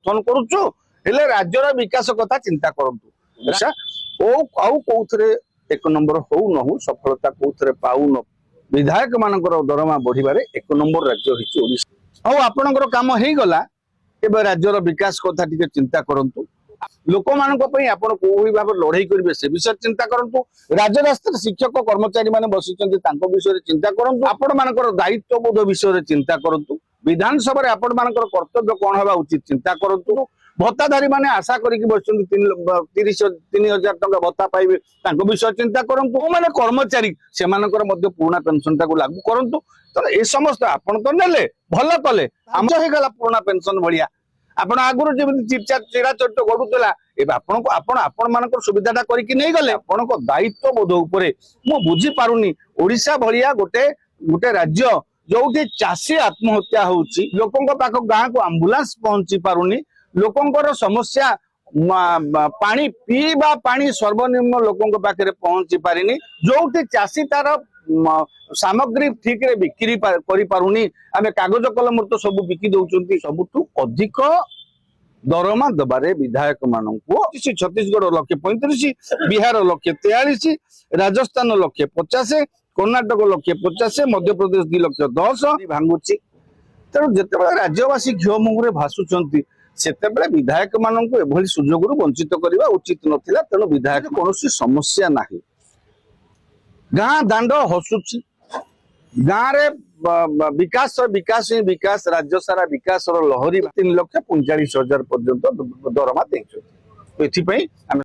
समर्थन करूचु हेले राज्यर विकास कथा चिंता करंतु अच्छा ओ कोउथरे एक नंबर हो न हो सफलता कोउथरे पाउ न विधायक मानकर दरमा बढ़िबारे एक नंबर राज्य होइछि ओडिशा औ आपनकर काम हेई गला एबे राज्यर विकास कथा टिके चिंता करंतु लोक मानक पई आपण कोई भाबे लड़ाई करिवे से विषय चिंता करंतु राज्य रास्ता शिक्षक कर्मचारी माने बसिचंती तांको विषय चिंता करंतु आपण मानकर दायित्व बोध विषय चिंता करंतु विधानसभा रे आपण मानकर कर्तव्य कोन होबा उचित चिंता करंतु भत्ताधारी माने आशा करिक बसचंती 3000 टका भत्ता पाइबे तांको विषय चिंता करंतु माने कर्मचारी से मानकर मध्ये पुराना पेंशन टाको लागू करंतु तो ए समस्त आपण तो नेले भलो कले हम हे गला पुराना पेंशन भलिया आपण आगुरु जेमि चिरा चट्ट गडुतला एबे आपण मानकर सुविधाटा करिक नै गले आपण को दायित्व बोध उपरे मु बुझी पारुनी ओडिशा भलिया गोटे राज्य जोठी चासी आत्महत्या होउची लोकंक पाख गां को एम्बुलेंस पहुंची पारुनी लोकंकर समस्या पानी पीवा पानी सर्वनिम्न लोकंक पाखरे पहुंची पारिनी जोठी चासी तार सामग्री ठीक रे बिक्री करि पारुनी आमे कागज कलम तो सब बिकी दउचंती सबुठु अधिक दरमा दबारे विधायक माननको छत्तीसगढ़ 135 बिहार 143 राजस्थान 150 कर्णाटक 150 मध्य प्रदेश 210 भांगुची तेणु जिते राज्यवासी घिओ मुंगरे भासुचंती सेतेबेले विधायक माननको एभली सुजोगरु वंचित करिवा उचित नथिला तेणु विधायक कोनोसी समस्या नाही गां दांड हसुची गां रे विकास विकास विकास राज्य सारा विकास लहरी 3,45,000 पर्यंत दरमा देइछो एथि पई